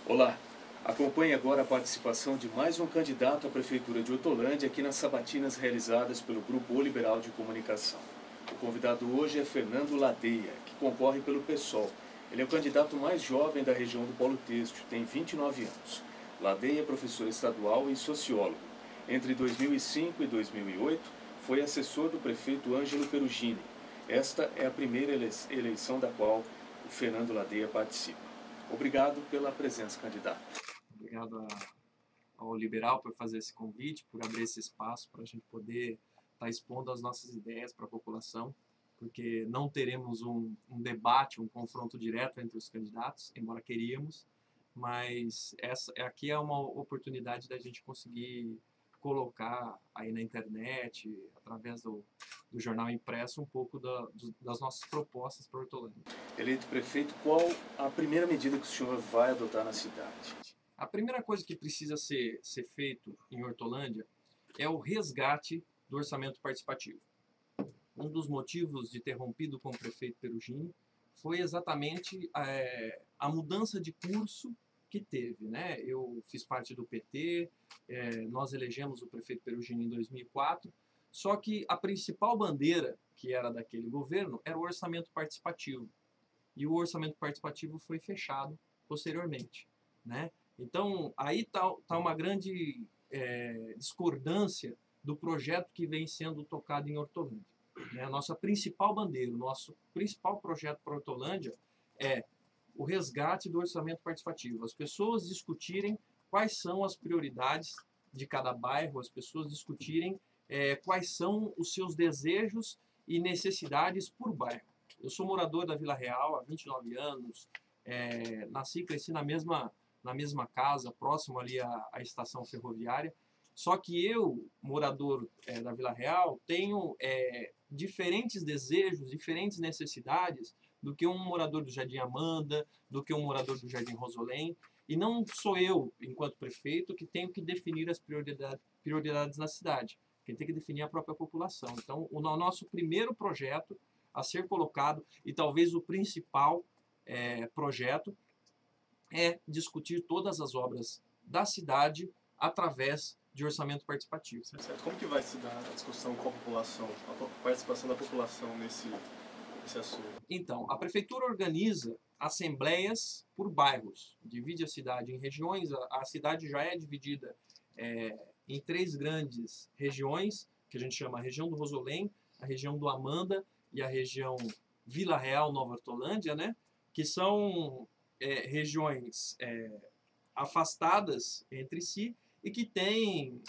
Olá, acompanhe agora a participação de mais um candidato à Prefeitura de Hortolândia aqui nas sabatinas realizadas pelo Grupo O Liberal de Comunicação. O convidado hoje é Fernando Ladeia, que concorre pelo PSOL. Ele é o candidato mais jovem da região do Polo Têxtil, tem 29 anos. Ladeia é professor estadual e sociólogo. Entre 2005 e 2008, foi assessor do prefeito Ângelo Perugini. Esta é a primeira eleição da qual o Fernando Ladeia participa. Obrigado pela presença, candidato. Obrigado ao Liberal por fazer esse convite, por abrir esse espaço para a gente poder estar expondo as nossas ideias para a população, porque não teremos um debate, um confronto direto entre os candidatos, embora queríamos, mas aqui é uma oportunidade da gente conseguir colocar aí na internet, através do jornal impresso, um pouco das nossas propostas para Hortolândia. Eleito prefeito, qual a primeira medida que o senhor vai adotar na cidade? A primeira coisa que precisa ser feito em Hortolândia é o resgate do orçamento participativo. Um dos motivos de ter rompido com o prefeito Perugini foi exatamente a mudança de curso que teve, né? Eu fiz parte do PT, nós elegemos o prefeito Perugini em 2004, só que a principal bandeira que era daquele governo era o orçamento participativo. E o orçamento participativo foi fechado posteriormente, né? Então, aí está uma grande discordância do projeto que vem sendo tocado em Hortolândia. A nossa principal bandeira, o nosso principal projeto para Hortolândia é o resgate do orçamento participativo. As pessoas discutirem quais são as prioridades de cada bairro, as pessoas discutirem quais são os seus desejos e necessidades por bairro. Eu sou morador da Vila Real há 29 anos, nasci e cresci na mesma casa, próximo ali à estação ferroviária. Só que eu, morador da Vila Real, tenho diferentes desejos, diferentes necessidades do que um morador do Jardim Amanda, do que um morador do Jardim Rosolém. E não sou eu, enquanto prefeito, que tenho que definir as prioridades na cidade. Quem tem que definir é a própria população. Então, o nosso primeiro projeto a ser colocado, e talvez o principal projeto, é discutir todas as obras da cidade através de orçamento participativo. Certo. Como que vai se dar a discussão com a população, a participação da população nesse assunto? Então, a prefeitura organiza assembleias por bairros, divide a cidade em regiões. A cidade já é dividida em 3 grandes regiões, que a gente chama a região do Rosolém, a região do Amanda e a região Vila Real, Nova Hortolândia, né? Que são regiões afastadas entre si e que têm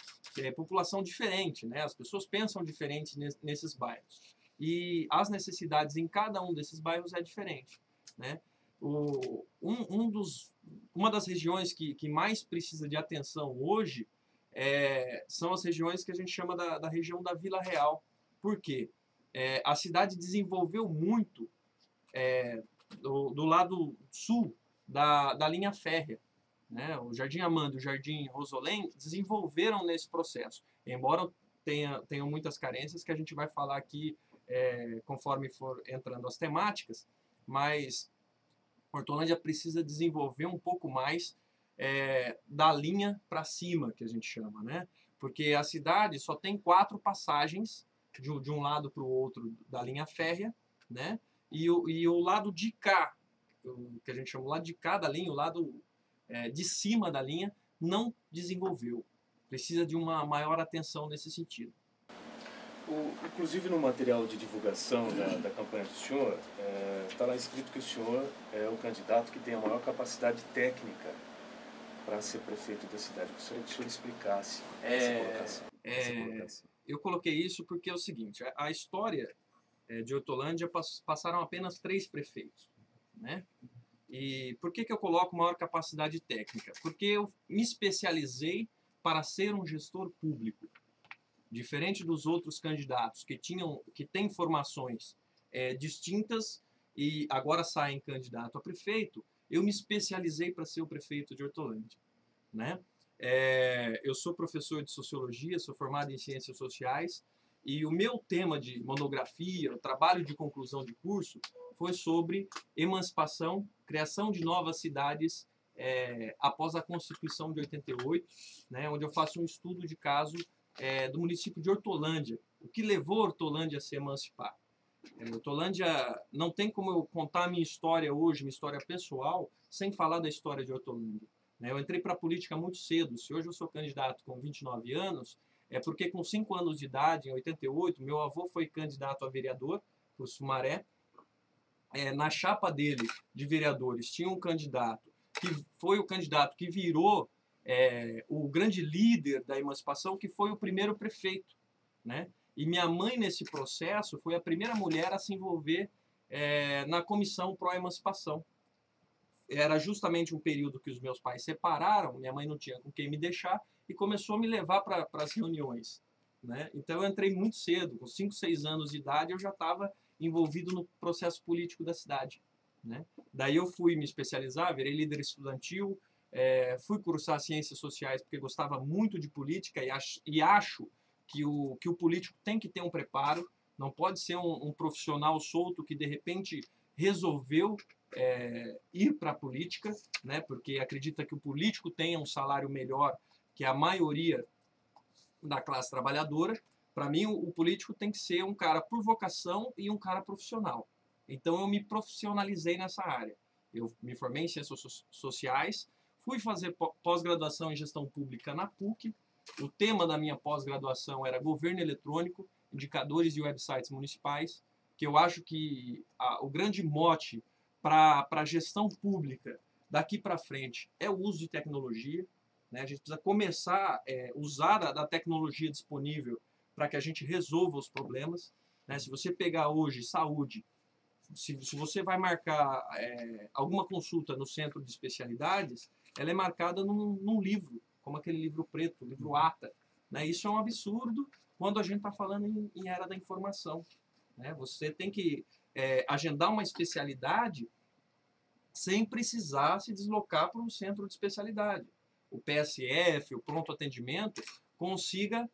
população diferente, né? As pessoas pensam diferente nesses bairros. E as necessidades em cada um desses bairros é diferente, né? Uma das regiões que mais precisa de atenção hoje são as regiões que a gente chama da região da Vila Real. Por quê? A cidade desenvolveu muito do lado sul da linha férrea, né? O Jardim Amanda e o Jardim Rosolém desenvolveram nesse processo, embora tenham muitas carências que a gente vai falar aqui conforme for entrando as temáticas, mas Hortolândia precisa desenvolver um pouco mais da linha para cima, que a gente chama, né? Porque a cidade só tem 4 passagens de um lado para o outro da linha férrea, né? E o lado de cá, que a gente chama o lado de cá da linha, o lado de cima da linha, não desenvolveu. Precisa de uma maior atenção nesse sentido. Inclusive no material de divulgação da campanha do senhor, está lá escrito que o senhor é o candidato que tem a maior capacidade técnica para ser prefeito da cidade. Gostaria que o senhor explicasse essa colocação. Eu coloquei isso porque é o seguinte, a história de Hortolândia passaram apenas 3 prefeitos, né? E por que eu coloco maior capacidade técnica? Porque eu me especializei para ser um gestor público. Diferente dos outros candidatos que têm formações distintas e agora saem candidato a prefeito, eu me especializei para ser o prefeito de Hortolândia, né? Eu sou professor de sociologia, sou formado em ciências sociais, e o meu tema de monografia, o trabalho de conclusão de curso, foi sobre emancipação, criação de novas cidades após a Constituição de 88, né, onde eu faço um estudo de caso do município de Hortolândia, o que levou Hortolândia a se emancipar. Hortolândia, não tem como eu contar a minha história hoje, minha história pessoal, sem falar da história de Hortolândia. Eu entrei para a política muito cedo. Se hoje eu sou candidato com 29 anos, é porque com 5 anos de idade, em 88, meu avô foi candidato a vereador por Sumaré. Na chapa dele de vereadores tinha um candidato que foi o candidato que virou o grande líder da emancipação, que foi o primeiro prefeito, né? E minha mãe, nesse processo, foi a primeira mulher a se envolver na comissão pró-emancipação. Era justamente um período que os meus pais separaram, minha mãe não tinha com quem me deixar, e começou a me levar para as reuniões, né? Então eu entrei muito cedo, com 5, 6 anos de idade, eu já estava envolvido no processo político da cidade, né? Daí eu fui me especializar, virei líder estudantil, fui cursar ciências sociais porque gostava muito de política e acho que o político tem que ter um preparo, não pode ser um profissional solto que de repente resolveu ir para a política, né, porque acredita que o político tenha um salário melhor que a maioria da classe trabalhadora. Para mim, o político tem que ser um cara por vocação e um cara profissional. Então eu me profissionalizei nessa área. Eu me formei em ciências sociais, fui fazer pós-graduação em gestão pública na PUC. O tema da minha pós-graduação era governo eletrônico, indicadores de websites municipais, que eu acho que o grande mote para a gestão pública daqui para frente é o uso de tecnologia, né? A gente precisa começar a usar da tecnologia disponível para que a gente resolva os problemas, né? Se você pegar hoje saúde, se você vai marcar alguma consulta no centro de especialidades, ela é marcada num livro, como aquele livro preto, o livro ATA, né? Isso é um absurdo quando a gente está falando em era da informação, né? Você tem que agendar uma especialidade sem precisar se deslocar para um centro de especialidade. O PSF, o pronto atendimento, consiga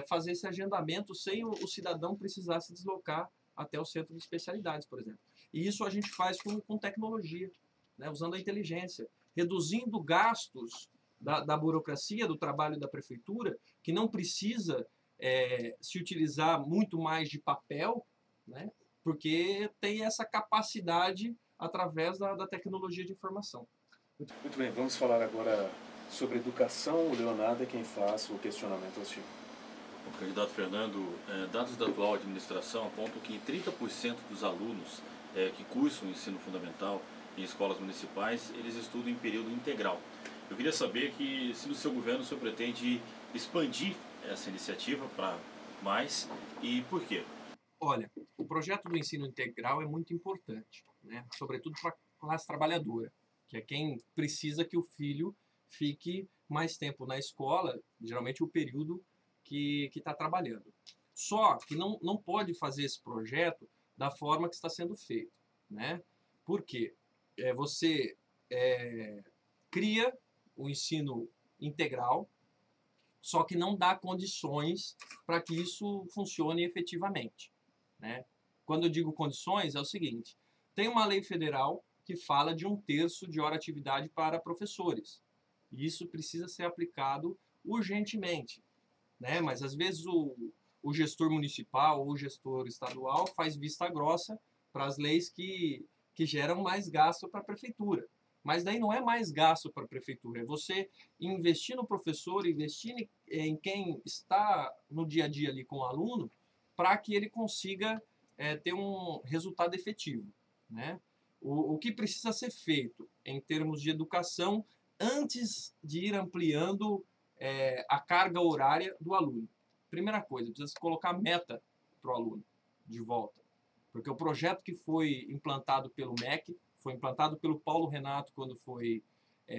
fazer esse agendamento sem o cidadão precisar se deslocar até o centro de especialidades, por exemplo. E isso a gente faz com tecnologia, né? Usando a inteligência, reduzindo gastos da burocracia, do trabalho da prefeitura, que não precisa se utilizar muito mais de papel, né? Porque tem essa capacidade através da tecnologia de informação. Muito bem, vamos falar agora sobre educação. O Leonardo é quem faz o questionamento ao senhor. O candidato Fernando, dados da atual administração apontam que 30% dos alunos que cursam o ensino fundamental em escolas municipais, eles estudam em período integral. Eu queria saber se no seu governo o senhor pretende expandir essa iniciativa para mais e por quê? Olha, o projeto do ensino integral é muito importante, né? Sobretudo para a classe trabalhadora, que é quem precisa que o filho fique mais tempo na escola, geralmente o período que está trabalhando. Só que não pode fazer esse projeto da forma que está sendo feito, né? Por quê? Você cria o ensino integral, só que não dá condições para que isso funcione efetivamente, né? Quando eu digo condições, é o seguinte: tem uma lei federal que fala de 1/3 de hora atividade para professores. E isso precisa ser aplicado urgentemente, né? Mas às vezes o gestor municipal ou o gestor estadual faz vista grossa para as leis que geram mais gasto para a prefeitura. Mas daí não é mais gasto para a prefeitura, é você investir no professor, investir em quem está no dia a dia ali com o aluno, para que ele consiga ter um resultado efetivo, né? O que precisa ser feito em termos de educação antes de ir ampliando a carga horária do aluno? Primeira coisa, precisa colocar meta para o aluno de volta. Porque o projeto que foi implantado pelo MEC, foi implantado pelo Paulo Renato quando foi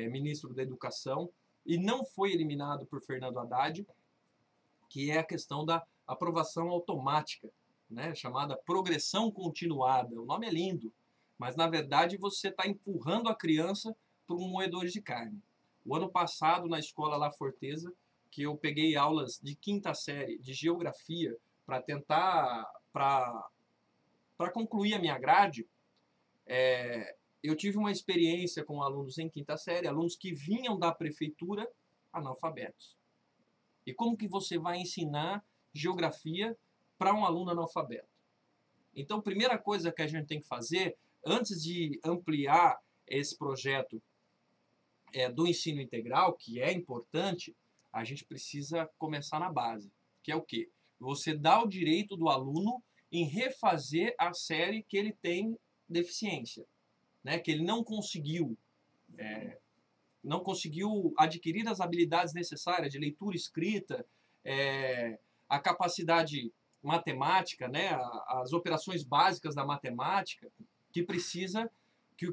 ministro da Educação, e não foi eliminado por Fernando Haddad, que é a questão da aprovação automática, né, chamada progressão continuada. O nome é lindo, mas na verdade você está empurrando a criança para um moedor de carne. O ano passado, na escola La Forteza, que eu peguei aulas de 5ª série de geografia para tentar, para concluir a minha grade, eu tive uma experiência com alunos em quinta série, alunos que vinham da prefeitura analfabetos. E como que você vai ensinar geografia para um aluno analfabeto? Então, a primeira coisa que a gente tem que fazer, antes de ampliar esse projeto do ensino integral, que é importante, a gente precisa começar na base, que é o quê? Você dá o direito do aluno em refazer a série que ele tem deficiência, né? Que ele não conseguiu adquirir as habilidades necessárias de leitura, escrita, a capacidade matemática, né? As operações básicas da matemática, que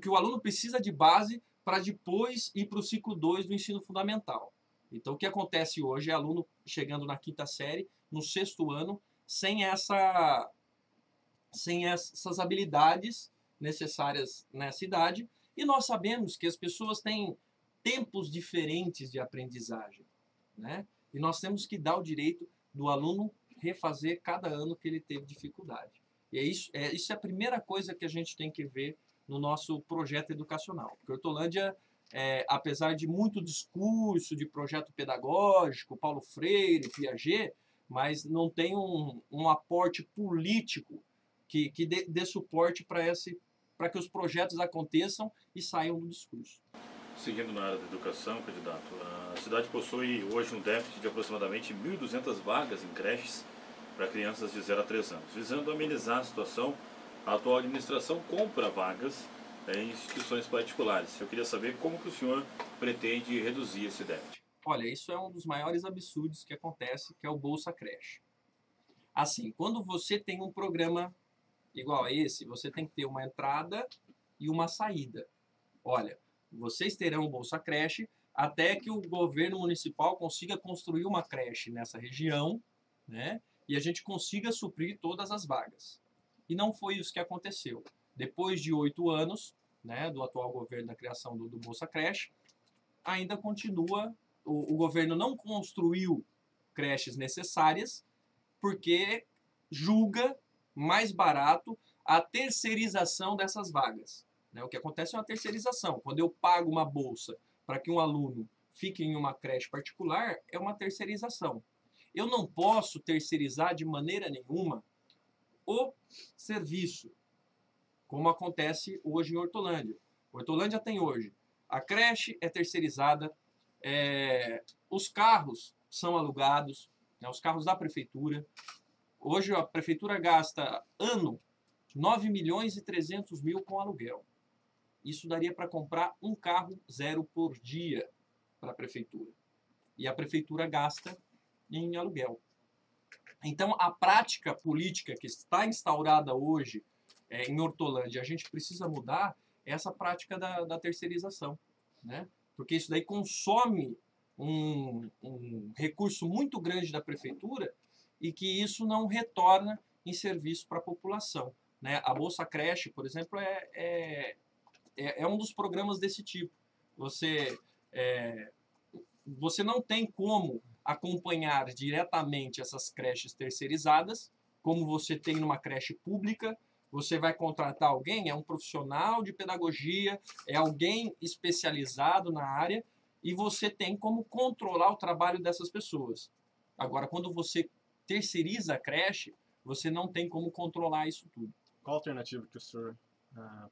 o aluno precisa de base para depois ir para o ciclo 2 do ensino fundamental. Então, o que acontece hoje é aluno chegando na quinta série, no sexto ano, sem essas habilidades necessárias nessa idade, e nós sabemos que as pessoas têm tempos diferentes de aprendizagem, né? E nós temos que dar o direito do aluno refazer cada ano que ele teve dificuldade. E isso é a primeira coisa que a gente tem que ver no nosso projeto educacional. Porque Hortolândia, apesar de muito discurso de projeto pedagógico, Paulo Freire, Piaget, mas não tem um aporte político que dê suporte para que os projetos aconteçam e saiam do discurso. Seguindo na área da educação, candidato, a cidade possui hoje um déficit de aproximadamente 1.200 vagas em creches para crianças de 0 a 3 anos. Visando amenizar a situação, a atual administração compra vagas em instituições particulares. Eu queria saber como que o senhor pretende reduzir esse déficit. Olha, isso é um dos maiores absurdos que acontece, que é o Bolsa Creche. Assim, quando você tem um programa igual a esse, você tem que ter uma entrada e uma saída. Olha, vocês terão o Bolsa Creche até que o governo municipal consiga construir uma creche nessa região, né? E a gente consiga suprir todas as vagas. E não foi isso que aconteceu. Depois de 8 anos, né, do atual governo da criação do Bolsa Creche, ainda continua, o governo não construiu creches necessárias porque julga mais barato a terceirização dessas vagas. O que acontece é uma terceirização. Quando eu pago uma bolsa para que um aluno fique em uma creche particular, é uma terceirização. Eu não posso terceirizar de maneira nenhuma o serviço, como acontece hoje em Hortolândia. Hortolândia tem hoje, a creche é terceirizada, os carros são alugados, né, os carros da prefeitura. Hoje a prefeitura gasta, ano, 9.300.000 com aluguel. Isso daria para comprar um carro zero por dia para a prefeitura. E a prefeitura gasta em aluguel. Então, a prática política que está instaurada hoje em Hortolândia, a gente precisa mudar essa prática da terceirização, né? Porque isso daí consome um recurso muito grande da prefeitura e que isso não retorna em serviço para a população, né? A Bolsa Creche, por exemplo, é um dos programas desse tipo. Você não tem como acompanhar diretamente essas creches terceirizadas, como você tem numa creche pública. Você vai contratar alguém, é um profissional de pedagogia, é alguém especializado na área, e você tem como controlar o trabalho dessas pessoas. Agora, quando você terceiriza a creche, você não tem como controlar isso tudo. Qual a alternativa que o senhor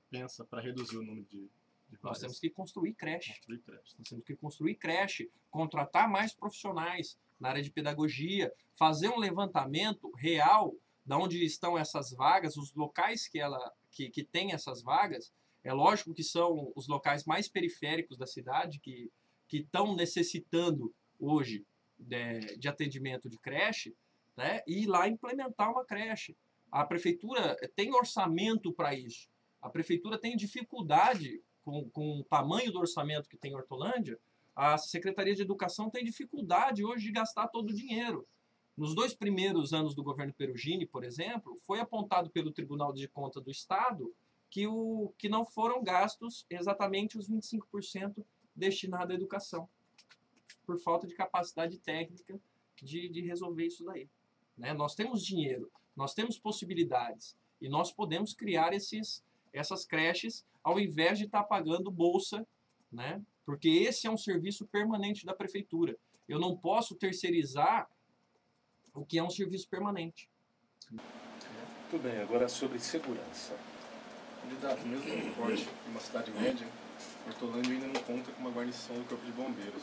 pensa para reduzir o número de vagas? Nós temos que construir creche. Nós temos que construir creche, contratar mais profissionais na área de pedagogia, fazer um levantamento real de onde estão essas vagas, os locais que têm essas vagas. É lógico que são os locais mais periféricos da cidade que estão necessitando hoje de atendimento de creche, né? E ir lá implementar uma creche. A prefeitura tem orçamento para isso. A prefeitura tem dificuldade com o tamanho do orçamento que tem em Hortolândia. A Secretaria de Educação tem dificuldade hoje de gastar todo o dinheiro. Nos 2 primeiros anos do governo Perugini, por exemplo, foi apontado pelo Tribunal de Contas do Estado que não foram gastos exatamente os 25% destinados à educação, por falta de capacidade técnica de resolver isso daí, né? Nós temos dinheiro, nós temos possibilidades e nós podemos criar essas creches ao invés de estar pagando bolsa, né? Porque esse é um serviço permanente da prefeitura. Eu não posso terceirizar o que é um serviço permanente. Muito bem, agora sobre segurança. Candidato, mesmo no porte de uma cidade média, Hortolândia ainda não conta com uma guarnição do Corpo de Bombeiros.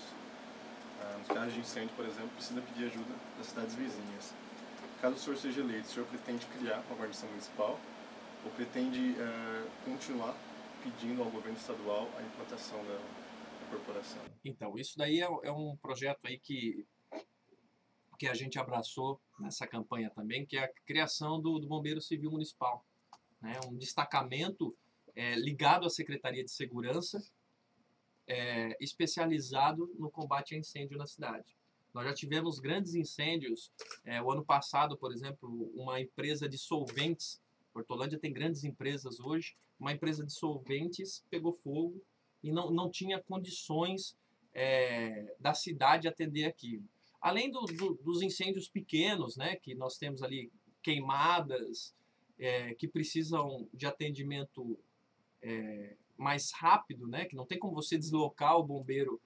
Nos casos de incêndio, por exemplo, precisa pedir ajuda das cidades vizinhas. Caso o senhor seja eleito, o senhor pretende criar uma guarnição municipal ou pretende continuar pedindo ao governo estadual a implantação da corporação? Então, isso daí é um projeto aí que a gente abraçou nessa campanha também, que é a criação do Bombeiro Civil Municipal, né? Um destacamento ligado à Secretaria de Segurança, especializado no combate a incêndio na cidade. Nós já tivemos grandes incêndios. O ano passado, por exemplo, uma empresa de solventes, Hortolândia tem grandes empresas hoje, uma empresa de solventes pegou fogo e não tinha condições da cidade atender aquilo. Além dos incêndios pequenos, né, que nós temos ali, queimadas, que precisam de atendimento mais rápido, né, que não tem como você deslocar o bombeiro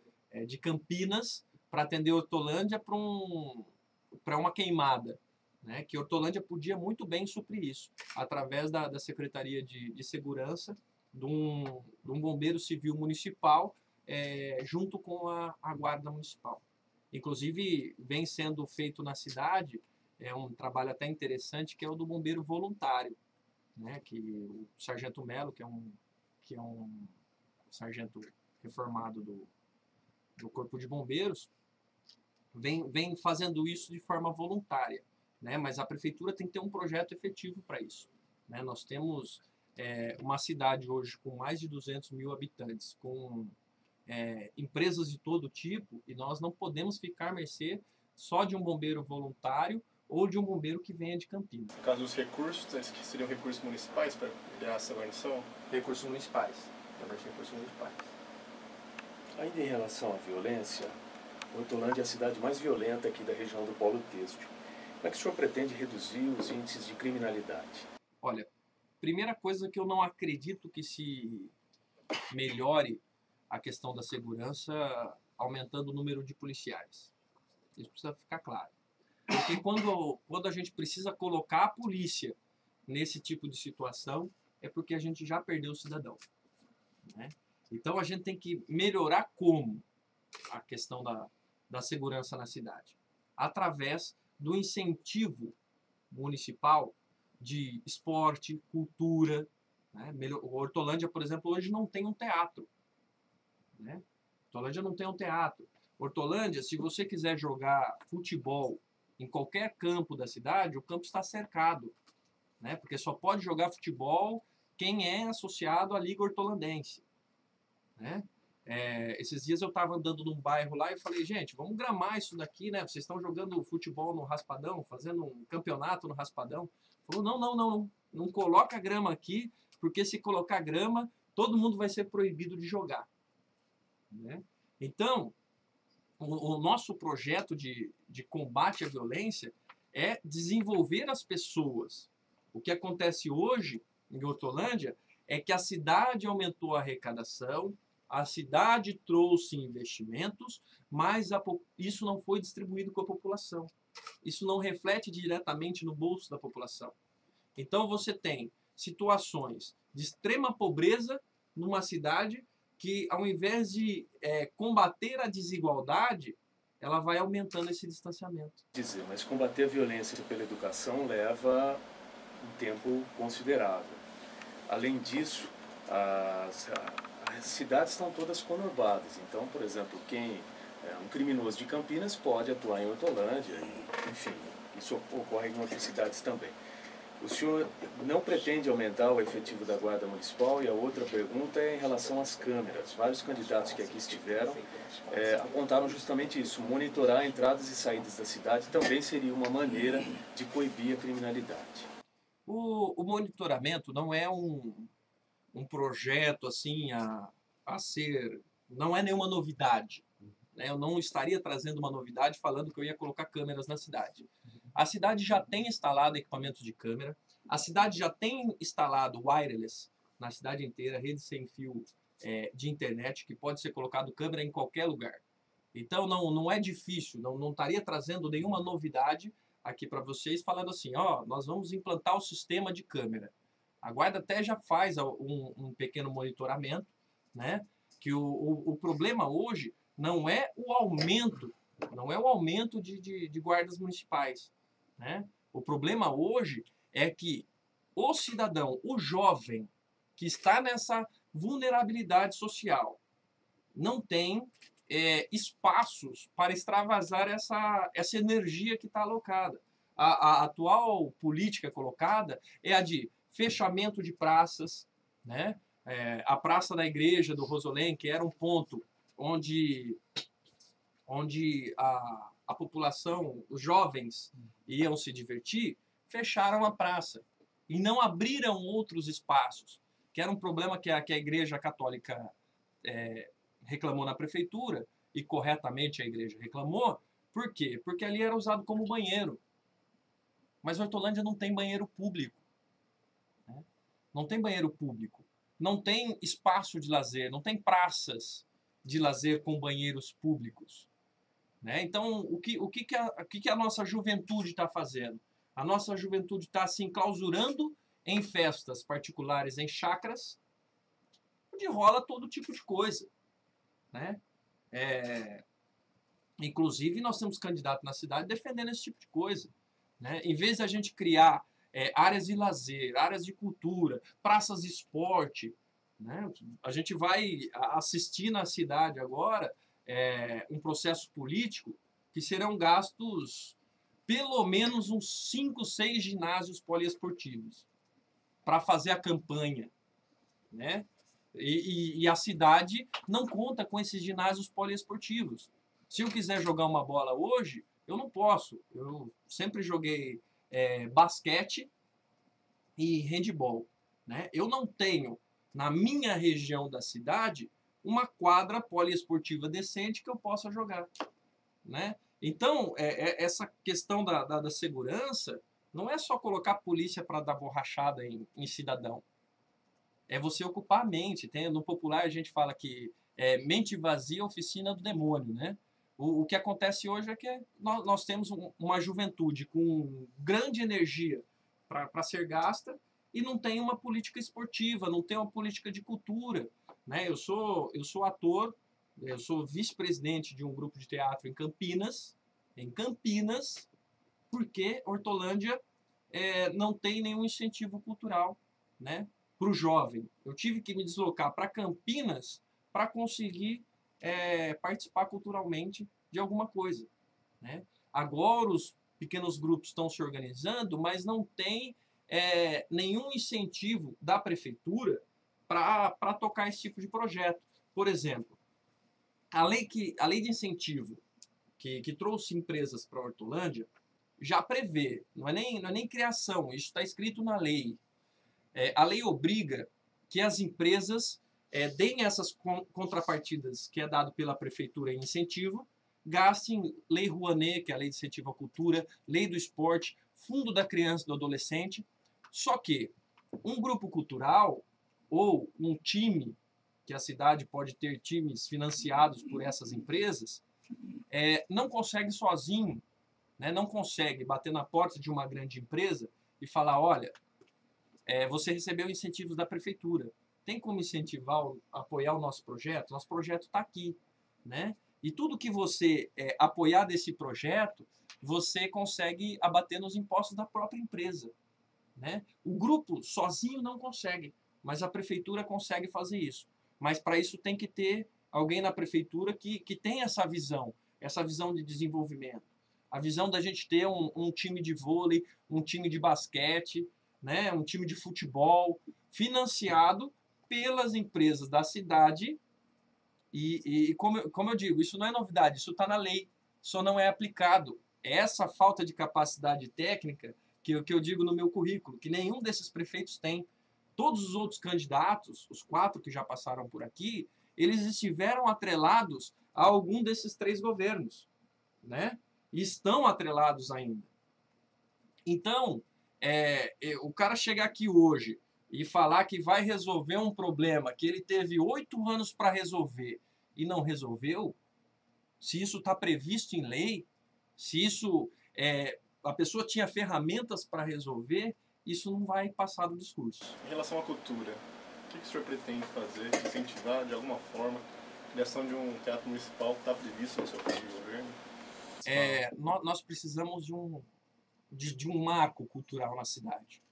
de Campinas para atender Hortolândia para uma queimada, né, que Hortolândia podia muito bem suprir isso, através da Secretaria de Segurança, de um bombeiro civil municipal, junto com a Guarda Municipal. Inclusive, vem sendo feito na cidade um trabalho até interessante, que é o do bombeiro voluntário, né? Que o Sargento Melo, que é um sargento reformado do Corpo de Bombeiros, vem fazendo isso de forma voluntária, né? Mas a prefeitura tem que ter um projeto efetivo para isso, né? Nós temos uma cidade hoje com mais de 200 mil habitantes, com empresas de todo tipo, e nós não podemos ficar à mercê só de um bombeiro voluntário ou de um bombeiro que venha de Campinas. No caso dos recursos, que seriam recursos municipais para criar essa guarnição? Recursos municipais. Recursos municipais. Ainda em relação à violência, Hortolândia é a cidade mais violenta aqui da região do Polo Têxtil. Como é que o senhor pretende reduzir os índices de criminalidade? Olha, primeira coisa que eu não acredito que se melhore a questão da segurança aumentando o número de policiais. Isso precisa ficar claro. Porque quando a gente precisa colocar a polícia nesse tipo de situação, é porque a gente já perdeu o cidadão, né? Então a gente tem que melhorar como a questão da segurança na cidade? Através do incentivo municipal de esporte, cultura, né? O Hortolândia, por exemplo, hoje não tem um teatro, né? Hortolândia não tem um teatro. Hortolândia, se você quiser jogar futebol em qualquer campo da cidade, o campo está cercado, né? Porque só pode jogar futebol quem é associado à Liga Hortolandense, né? Esses dias eu estava andando num bairro lá e falei, gente, vamos gramar isso daqui, né? Vocês estão jogando futebol no Raspadão, fazendo um campeonato no Raspadão. Falou, não coloca grama aqui, porque se colocar grama, todo mundo vai ser proibido de jogar, né? Então, o nosso projeto de combate à violência é desenvolver as pessoas. O que acontece hoje em Hortolândia é que a cidade aumentou a arrecadação, a cidade trouxe investimentos, mas isso não foi distribuído com a população. Isso não reflete diretamente no bolso da população. Então você tem situações de extrema pobreza numa cidade que, ao invés de combater a desigualdade, ela vai aumentando esse distanciamento. Mas combater a violência pela educação leva um tempo considerável. Além disso, as cidades estão todas conurbadas. Então, por exemplo, quem é um criminoso de Campinas pode atuar em Hortolândia, enfim, isso ocorre em outras cidades também. O senhor não pretende aumentar o efetivo da Guarda Municipal? E a outra pergunta é em relação às câmeras. Vários candidatos que aqui estiveram apontaram justamente isso. Monitorar entradas e saídas da cidade também seria uma maneira de coibir a criminalidade. O monitoramento não é um projeto assim a ser... Não é nenhuma novidade, né? Eu não estaria trazendo uma novidade falando que eu ia colocar câmeras na cidade. A cidade já tem instalado equipamentos de câmera, a cidade já tem instalado wireless na cidade inteira, rede sem fio de internet, que pode ser colocado câmera em qualquer lugar. Então não é difícil, não estaria trazendo nenhuma novidade aqui para vocês, falando assim, ó, nós vamos implantar o sistema de câmera. A Guarda até já faz um pequeno monitoramento, né? Que o problema hoje não é o aumento, de guardas municipais, né? O problema hoje é que o cidadão, o jovem, que está nessa vulnerabilidade social, não tem espaços para extravasar essa energia que está alocada. A atual política colocada é a de fechamento de praças, né? A Praça da Igreja do Rosolém, que era um ponto onde a população, os jovens, iam se divertir, fecharam a praça e não abriram outros espaços, que era um problema que a Igreja Católica reclamou na prefeitura, e corretamente a igreja reclamou. Por quê? Porque ali era usado como banheiro. Mas Hortolândia não tem banheiro público, né? Não tem banheiro público. Não tem espaço de lazer, não tem praças de lazer com banheiros públicos, né? Então, o que a nossa juventude está fazendo? A nossa juventude está se enclausurando em festas particulares, em chácaras, onde rola todo tipo de coisa, né? Inclusive, nós temos candidato na cidade defendendo esse tipo de coisa, né? Em vez de a gente criar áreas de lazer, áreas de cultura, praças de esporte, né? A gente vai assistir na cidade agora um processo político que serão gastos pelo menos uns 5, 6 ginásios poliesportivos para fazer a campanha, né? E a cidade não conta com esses ginásios poliesportivos. Se eu quiser jogar uma bola hoje, eu não posso. Eu sempre joguei basquete e handebol, né? Eu não tenho, na minha região da cidade, uma quadra poliesportiva decente que eu possa jogar, né? Então, essa questão da segurança não é só colocar a polícia para dar borrachada em cidadão. É você ocupar a mente. No popular a gente fala que mente vazia, oficina do demônio, né? O que acontece hoje é que nós temos uma juventude com grande energia para ser gasta e não tem uma política esportiva, não tem uma política de cultura, né? Eu sou ator, eu sou vice-presidente de um grupo de teatro em Campinas, porque Hortolândia não tem nenhum incentivo cultural, né, para o jovem. Eu tive que me deslocar para Campinas para conseguir participar culturalmente de alguma coisa, né? Agora os pequenos grupos estão se organizando, mas não tem nenhum incentivo da prefeitura para tocar esse tipo de projeto. Por exemplo, a lei de incentivo que trouxe empresas para a Hortolândia já prevê, não é nem criação, isso está escrito na lei. A lei obriga que as empresas deem essas contrapartidas que é dado pela prefeitura em incentivo, gastem Lei Rouanet, que é a Lei de Incentivo à Cultura, Lei do Esporte, Fundo da Criança e do Adolescente. Só que um grupo cultural ou um time, que a cidade pode ter times financiados por essas empresas, não consegue sozinho, né, não consegue bater na porta de uma grande empresa e falar, olha, você recebeu incentivos da prefeitura, tem como incentivar, apoiar o nosso projeto? Nosso projeto está aqui, né? E tudo que você apoiar desse projeto, você consegue abater nos impostos da própria empresa, né? O grupo sozinho não consegue, mas a prefeitura consegue fazer isso. Mas para isso tem que ter alguém na prefeitura que tem essa visão de desenvolvimento. A visão da gente ter um time de vôlei, um time de basquete, né, um time de futebol, financiado pelas empresas da cidade. E como eu digo, isso não é novidade, isso está na lei, só não é aplicado. É essa falta de capacidade técnica que eu digo no meu currículo, que nenhum desses prefeitos tem. Todos os outros candidatos, os 4 que já passaram por aqui, eles estiveram atrelados a algum desses 3 governos, né? E estão atrelados ainda. Então, o cara chegar aqui hoje e falar que vai resolver um problema que ele teve 8 anos para resolver e não resolveu, se isso está previsto em lei, se isso a pessoa tinha ferramentas para resolver, isso não vai passar do discurso. Em relação à cultura, o que o senhor pretende fazer, incentivar de alguma forma a criação de um teatro municipal que está previsto no seu plano de governo? Nós precisamos de um marco cultural na cidade.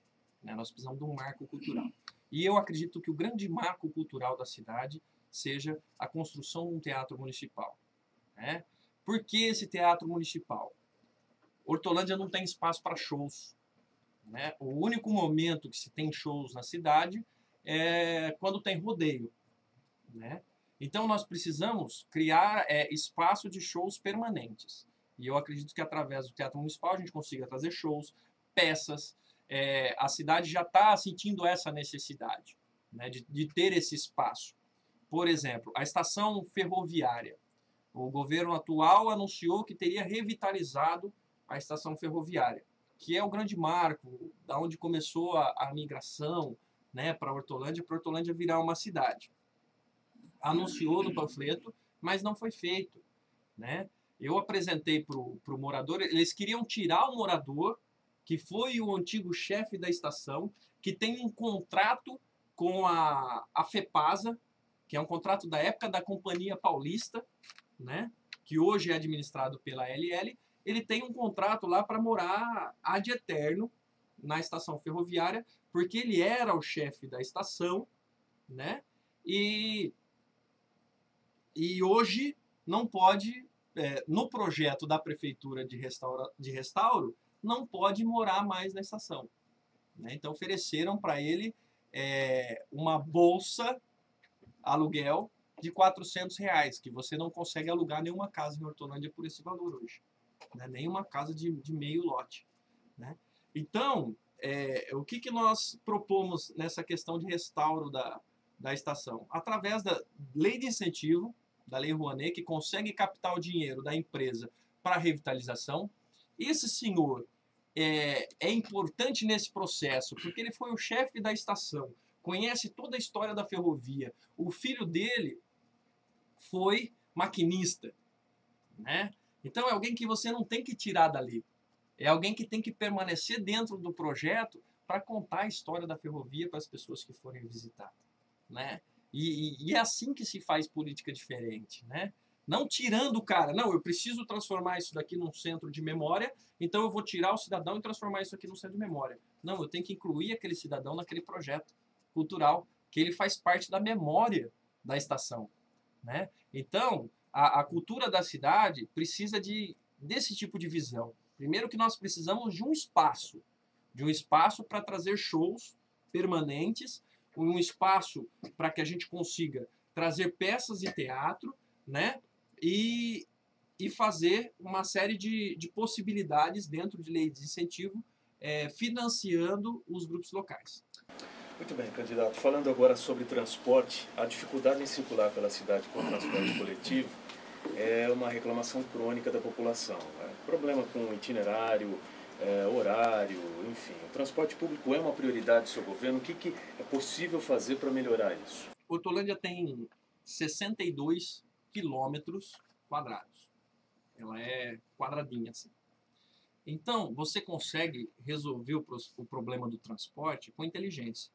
Né? Nós precisamos de um marco cultural. E eu acredito que o grande marco cultural da cidade seja a construção de um teatro municipal. Né? Por que esse teatro municipal? Hortolândia não tem espaço para shows. Né? O único momento que se tem shows na cidade é quando tem rodeio. Né? Então nós precisamos criar espaço de shows permanentes. E eu acredito que através do Teatro Municipal a gente consiga trazer shows, peças. A cidade já está sentindo essa necessidade, né, de ter esse espaço. Por exemplo, a estação ferroviária. O governo atual anunciou que teria revitalizado a estação ferroviária, que é o grande marco, da onde começou a migração, né, para Hortolândia virar uma cidade. Anunciou no panfleto, mas não foi feito. Né? Eu apresentei para o morador, eles queriam tirar o morador, que foi o antigo chefe da estação, que tem um contrato com a FEPASA, que é um contrato da época da Companhia Paulista, né? Que hoje é administrado pela LL. Ele tem um contrato lá para morar ad eterno na estação ferroviária, porque ele era o chefe da estação, né? E hoje não pode, no projeto da prefeitura de restauro, não pode morar mais na estação. Né? Então ofereceram para ele uma bolsa aluguel de R$400, que você não consegue alugar nenhuma casa em Hortolândia por esse valor hoje. Né? Nenhuma casa de meio lote. Né? Então, o que nós propomos nessa questão de restauro da estação? Através da lei de incentivo, da Lei Rouanet, que consegue captar o dinheiro da empresa para a revitalização. Esse senhor é importante nesse processo, porque ele foi o chefe da estação, conhece toda a história da ferrovia. O filho dele foi maquinista. Né? Então é alguém que você não tem que tirar dali. É alguém que tem que permanecer dentro do projeto para contar a história da ferrovia para as pessoas que forem visitar. Né? E é assim que se faz política diferente. Né? Não tirando o cara. Não, eu preciso transformar isso daqui num centro de memória, então eu vou tirar o cidadão e transformar isso aqui num centro de memória. Não, eu tenho que incluir aquele cidadão naquele projeto cultural, que ele faz parte da memória da estação. Né? Então, a cultura da cidade precisa desse tipo de visão. Primeiro que nós precisamos de um espaço para trazer shows permanentes, um espaço para que a gente consiga trazer peças de teatro, né? E fazer uma série de possibilidades dentro de lei de incentivo, financiando os grupos locais. Muito bem, candidato. Falando agora sobre transporte, a dificuldade em circular pela cidade com o transporte coletivo é uma reclamação crônica da população. Né? Problema com itinerário, horário, enfim. O transporte público é uma prioridade do seu governo. O que é possível fazer para melhorar isso? Hortolândia tem 62 quilômetros quadrados. Ela é quadradinha assim. Então, você consegue resolver o problema do transporte com inteligência.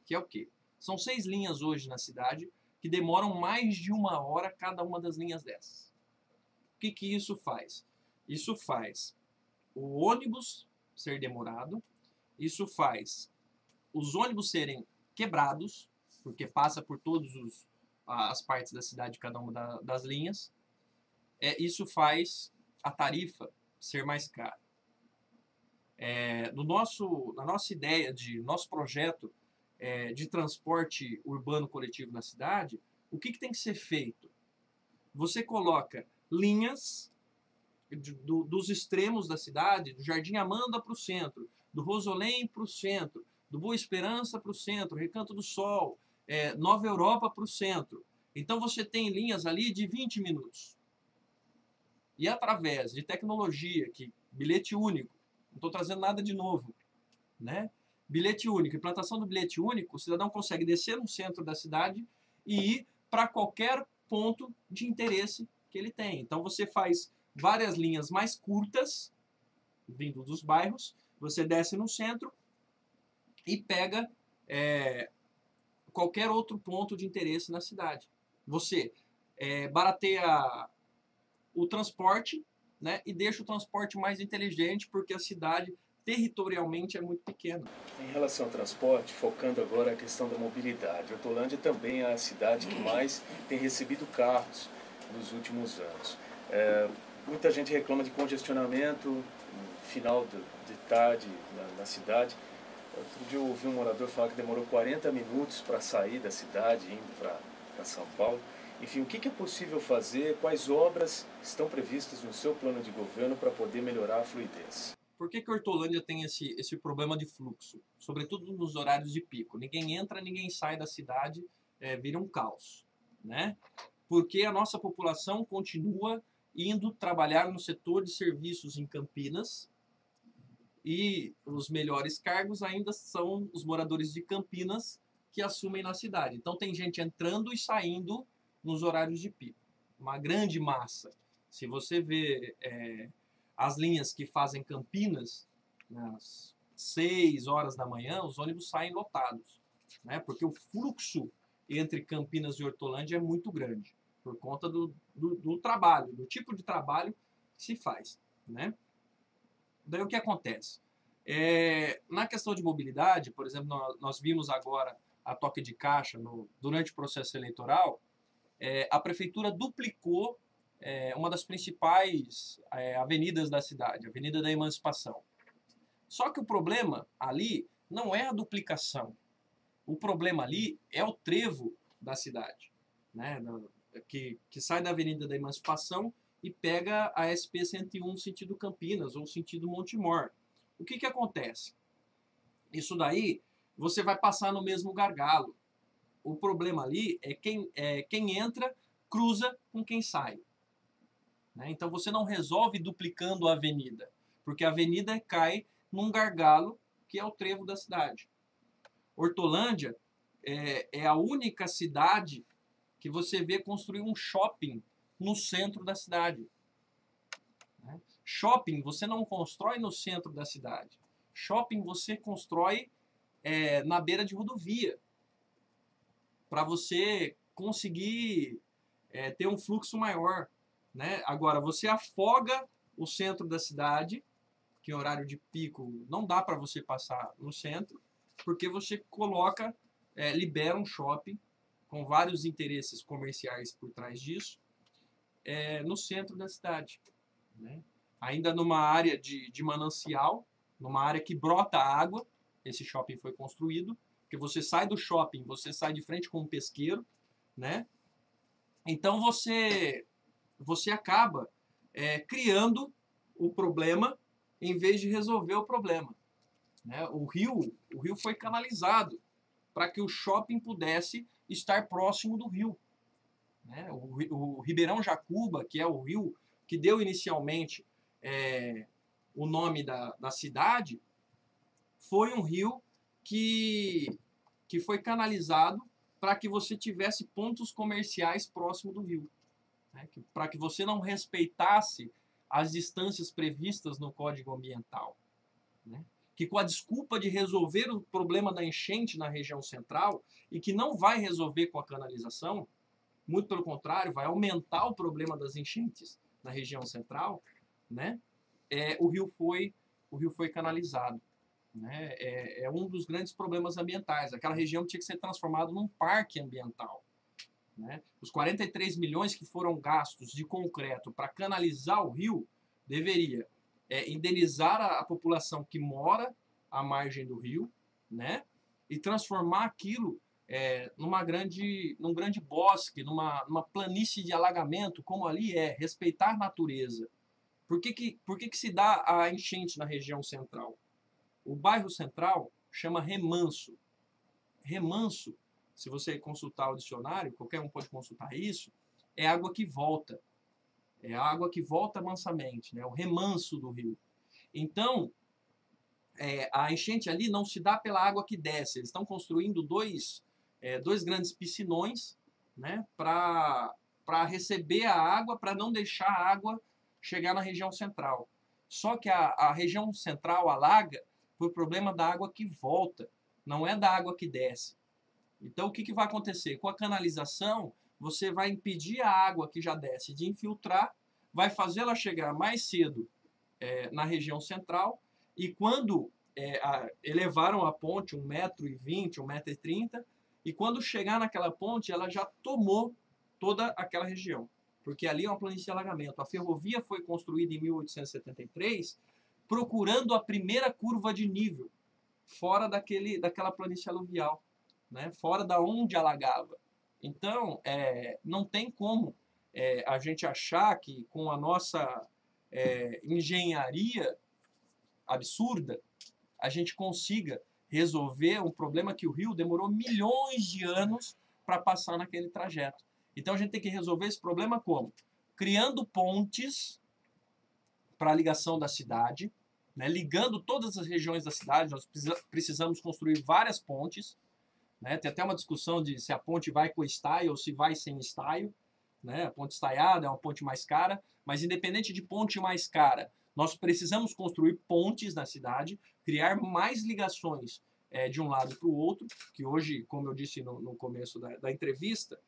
Que é o quê? São 6 linhas hoje na cidade que demoram mais de 1 hora cada uma das linhas dessas. O que isso faz? Isso faz o ônibus ser demorado, isso faz os ônibus serem quebrados, porque passa por todas as partes da cidade, cada uma das linhas. Isso faz a tarifa ser mais cara. Na nossa ideia, nosso projeto de transporte urbano coletivo na cidade, o que tem que ser feito? Você coloca linhas dos extremos da cidade, do Jardim Amanda para o centro, do Rosolém para o centro, do Boa Esperança para o centro, Recanto do Sol, Nova Europa para o centro. Então você tem linhas ali de 20 minutos. E através de tecnologia, bilhete único, não estou trazendo nada de novo, né? Bilhete único. Implantação do bilhete único, o cidadão consegue descer no centro da cidade e ir para qualquer ponto de interesse que ele tem. Então você faz várias linhas mais curtas, vindo dos bairros, você desce no centro e pega qualquer outro ponto de interesse na cidade. Você barateia o transporte, né, e deixa o transporte mais inteligente, porque a cidade territorialmente é muito pequena. Em relação ao transporte, focando agora a questão da mobilidade, Hortolândia também é a cidade que mais tem recebido carros nos últimos anos. Muita gente reclama de congestionamento no final de tarde na cidade. Outro dia eu ouvi um morador falar que demorou 40 minutos para sair da cidade, indo para São Paulo. Enfim, o que é possível fazer? Quais obras estão previstas no seu plano de governo para poder melhorar a fluidez? Por que Hortolândia tem esse problema de fluxo? Sobretudo nos horários de pico. Ninguém entra, ninguém sai da cidade, vira um caos, né? Porque a nossa população continua indo trabalhar no setor de serviços em Campinas e os melhores cargos ainda são os moradores de Campinas que assumem na cidade. Então tem gente entrando e saindo nos horários de pico. Uma grande massa. Se você vê as linhas que fazem Campinas, às 6 horas da manhã, os ônibus saem lotados, né? Porque o fluxo entre Campinas e Hortolândia é muito grande, por conta do trabalho, do tipo de trabalho que se faz, né? Daí o que acontece? Na questão de mobilidade, por exemplo, nós vimos agora a toque de caixa durante o processo eleitoral, a prefeitura duplicou uma das principais avenidas da cidade, a Avenida da Emancipação. Só que o problema ali não é a duplicação. O problema ali é o trevo da cidade, né? Que sai da Avenida da Emancipação e pega a SP-101 sentido Campinas ou sentido Montemor. O que acontece? Isso daí você vai passar no mesmo gargalo. O problema ali é quem entra cruza com quem sai. Né? Então você não resolve duplicando a avenida, porque a avenida cai num gargalo que é o trevo da cidade. Hortolândia é a única cidade que você vê construir um shopping no centro da cidade. Né? Shopping você não constrói no centro da cidade. Shopping você constrói na beira de rodovia, para você conseguir ter um fluxo maior. Né? Agora, você afoga o centro da cidade, que em horário de pico não dá para você passar no centro, porque você libera um shopping com vários interesses comerciais por trás disso, no centro da cidade. Né? Ainda numa área de manancial, numa área que brota água, esse shopping foi construído, porque você sai do shopping, você sai de frente com um pesqueiro, né? Então você acaba criando o problema em vez de resolver o problema. Né? O rio foi canalizado para que o shopping pudesse estar próximo do rio. Né? O Ribeirão Jacuba, que é o rio que deu inicialmente o nome da cidade, foi um rio que foi canalizado para que você tivesse pontos comerciais próximo do rio. Né? Para que você não respeitasse as distâncias previstas no Código Ambiental. Né? Que com a desculpa de resolver o problema da enchente na região central, e que não vai resolver com a canalização, muito pelo contrário, vai aumentar o problema das enchentes na região central, né? O rio foi canalizado. Né? É um dos grandes problemas ambientais. Aquela região tinha que ser transformada num parque ambiental. Né? Os 43 milhões que foram gastos de concreto para canalizar o rio deveria indenizar a população que mora à margem do rio, né? E transformar aquilo num grande bosque, numa planície de alagamento, como ali respeitar a natureza. Por que se dá a enchente na região central? O bairro central chama Remanso. Remanso, se você consultar o dicionário, qualquer um pode consultar isso, é água que volta. É a água que volta mansamente, né? O remanso do rio. Então, a enchente ali não se dá pela água que desce. Eles estão construindo dois grandes piscinões, né, para receber a água, para não deixar a água chegar na região central. Só que a região central alaga por problema da água que volta, não é da água que desce. Então, o que vai acontecer? Com a canalização, você vai impedir a água que já desce de infiltrar, vai fazê-la chegar mais cedo na região central, e quando elevaram a ponte 1,20 m, 1,30 m, e quando chegar naquela ponte, ela já tomou toda aquela região, porque ali é uma planície de alagamento. A ferrovia foi construída em 1873, procurando a primeira curva de nível, fora daquela planície aluvial, né? Fora da onde alagava. Então, não tem como a gente achar que com a nossa engenharia absurda, a gente consiga resolver um problema que o rio demorou milhões de anos para passar naquele trajeto. Então a gente tem que resolver esse problema como? Criando pontes para a ligação da cidade, né? Ligando todas as regiões da cidade. Nós precisamos construir várias pontes, né? Tem até uma discussão de se a ponte vai com estaio ou se vai sem estaio, né? A ponte estaiada é uma ponte mais cara, mas independente de ponte mais cara, nós precisamos construir pontes na cidade, criar mais ligações de um lado para o outro, que hoje, como eu disse no começo da entrevista,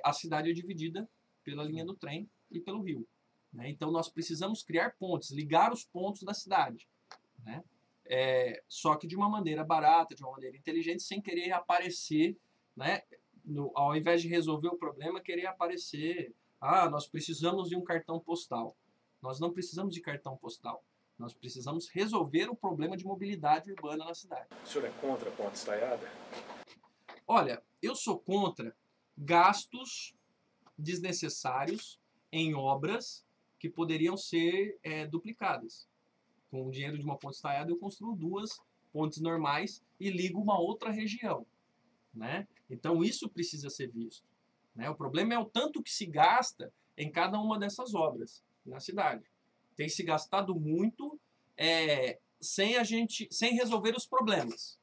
a cidade é dividida pela linha do trem e pelo rio, né? Então nós precisamos criar pontes, ligar os pontos da cidade, né? Só que de uma maneira barata, de uma maneira inteligente, sem querer aparecer, né? Ao invés de resolver o problema, querer aparecer, nós precisamos de um cartão postal. Nós não precisamos de cartão postal. Nós precisamos resolver o problema de mobilidade urbana na cidade. O senhor é contra a ponte estaiada? Olha, eu sou contra gastos desnecessários em obras que poderiam ser duplicadas. Com o dinheiro de uma ponte estaiada, eu construo 2 pontes normais e ligo uma outra região, né? Então isso precisa ser visto, né? O problema é o tanto que se gasta em cada uma dessas obras na cidade. Tem se gastado muito sem resolver os problemas,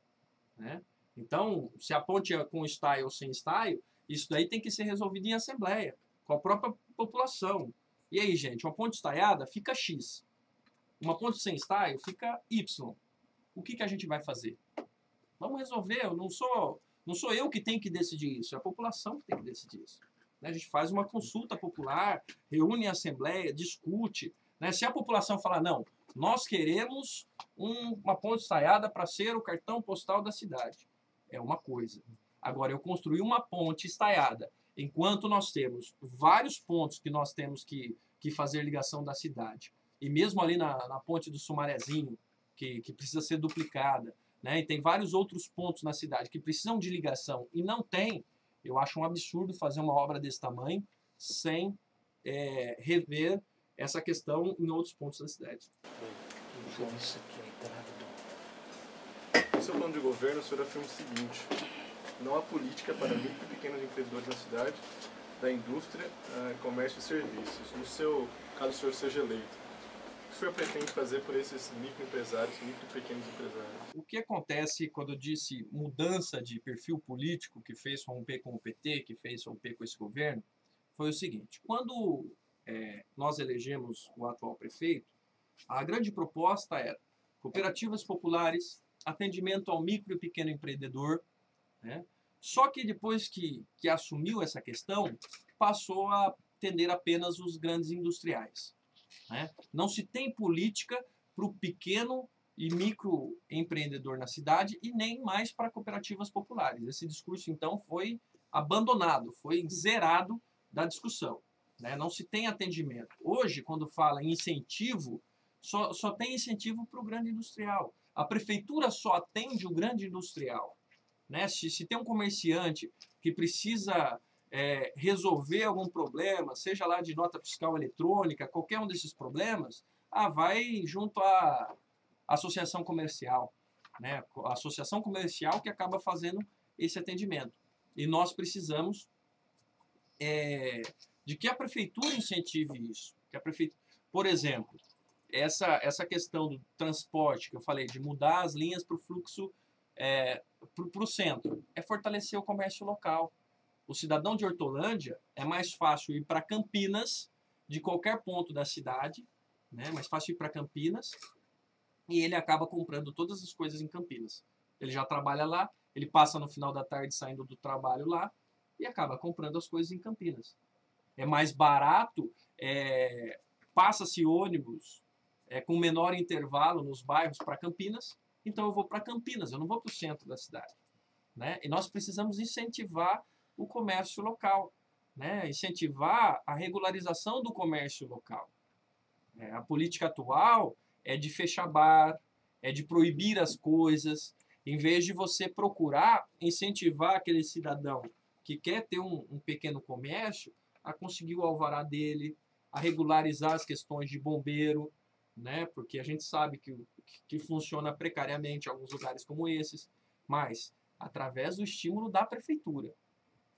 né? Então, se a ponte é com estaio ou sem estaio, isso daí tem que ser resolvido em assembleia, com a própria população. E aí, gente, uma ponte estaiada fica X. Uma ponte sem estaio fica Y. O que a gente vai fazer? Vamos resolver. Não sou eu que tenho que decidir isso, é a população que tem que decidir isso. A gente faz uma consulta popular, reúne a assembleia, discute, né? Se a população falar, não, nós queremos uma ponte estaiada para ser o cartão postal da cidade, é uma coisa. Agora, eu construir uma ponte estaiada, enquanto nós temos vários pontos que nós temos que fazer ligação da cidade, e mesmo ali na ponte do Sumarezinho, que precisa ser duplicada, né? E tem vários outros pontos na cidade que precisam de ligação e não tem. Eu acho um absurdo fazer uma obra desse tamanho sem rever essa questão em outros pontos da cidade. No seu plano de governo, o senhor afirma o seguinte: não há política para micro e pequenos empreendedores na cidade, da indústria, comércio e serviços. No seu caso, o senhor seja eleito, o que o senhor pretende fazer por esses microempresários, micro e pequenos empresários? O que acontece quando eu disse mudança de perfil político, que fez romper com o PT, que fez romper com esse governo, foi o seguinte: quando nós elegemos o atual prefeito, a grande proposta era cooperativas populares, atendimento ao micro e pequeno empreendedor, né? Só que depois que assumiu essa questão, passou a atender apenas os grandes industriais, né? Não se tem política para o pequeno e microempreendedor na cidade e nem mais para cooperativas populares. Esse discurso, então, foi abandonado, foi zerado da discussão, né? Não se tem atendimento. Hoje, quando fala em incentivo, só tem incentivo para o grande industrial. A prefeitura só atende o grande industrial, né? Se tem um comerciante que precisa resolver algum problema, seja lá de nota fiscal eletrônica, qualquer um desses problemas, vai junto à associação comercial, né? A associação comercial que acaba fazendo esse atendimento. E nós precisamos de que a prefeitura incentive isso. Por exemplo, essa questão do transporte, que eu falei, de mudar as linhas para o fluxo, para o centro, é fortalecer o comércio local. O cidadão de Hortolândia é mais fácil ir para Campinas, de qualquer ponto da cidade, né? Mais fácil ir para Campinas, e ele acaba comprando todas as coisas em Campinas. Ele já trabalha lá, ele passa no final da tarde saindo do trabalho lá, e acaba comprando as coisas em Campinas. É mais barato, passa-se ônibus com menor intervalo nos bairros para Campinas, então eu vou para Campinas, eu não vou para o centro da cidade, né? E nós precisamos incentivar o comércio local, né? Incentivar a regularização do comércio local. A política atual é de fechar bar, é de proibir as coisas, em vez de você procurar incentivar aquele cidadão que quer ter um pequeno comércio a conseguir o alvará dele, a regularizar as questões de bombeiro, né? Porque a gente sabe que funciona precariamente em alguns lugares como esses, mas através do estímulo da prefeitura.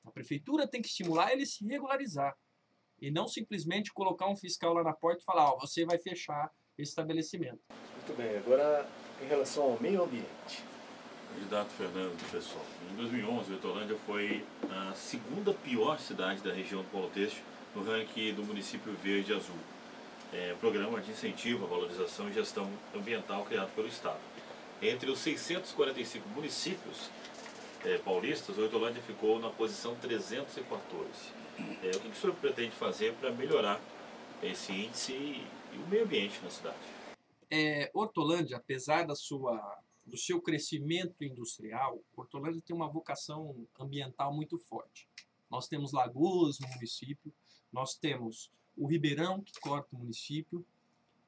A prefeitura tem que estimular ele se regularizar e não simplesmente colocar um fiscal lá na porta e falar, você vai fechar esse estabelecimento. Muito bem, agora em relação ao meio ambiente. Candidato Fernando, pessoal, em 2011, Hortolândia foi a segunda pior cidade da região do Polo Têxtil no ranking do município verde e azul. Programa de incentivo à valorização e gestão ambiental criado pelo Estado. Entre os 645 municípios paulistas, Hortolândia ficou na posição 314. O que o senhor pretende fazer para melhorar esse índice e o meio ambiente na cidade? Hortolândia, apesar do seu crescimento industrial, Hortolândia tem uma vocação ambiental muito forte. Nós temos lagoas no município, nós temos o Ribeirão que corta o município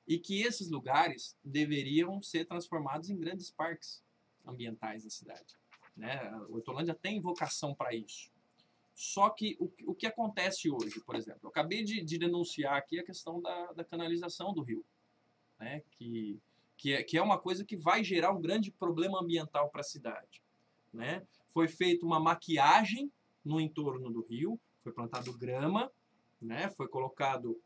e que esses lugares deveriam ser transformados em grandes parques ambientais da cidade, né? Hortolândia tem vocação para isso. Só que o que acontece hoje, por exemplo, eu acabei de denunciar aqui a questão da canalização do rio, né? Que é uma coisa que vai gerar um grande problema ambiental para a cidade, né? Foi feita uma maquiagem no entorno do rio, foi plantado grama, né? Foi colocado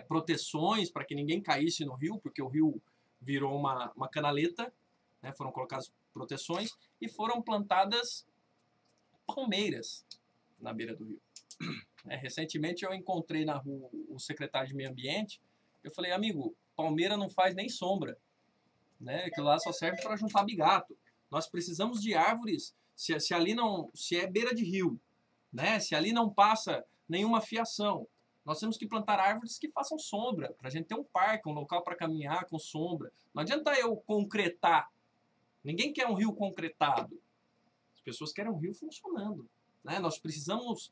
proteções para que ninguém caísse no rio, porque o rio virou uma canaleta, né? Foram colocadas proteções e foram plantadas palmeiras na beira do rio. Recentemente eu encontrei na rua o secretário de Meio Ambiente, eu falei, amigo, palmeira não faz nem sombra, né? Aquilo lá só serve para juntar bigato. Nós precisamos de árvores, se ali não, se é beira de rio, né? Se ali não passa nenhuma fiação, nós temos que plantar árvores que façam sombra, para a gente ter um parque, um local para caminhar com sombra. Não adianta eu concretar. Ninguém quer um rio concretado. As pessoas querem um rio funcionando, né? Nós precisamos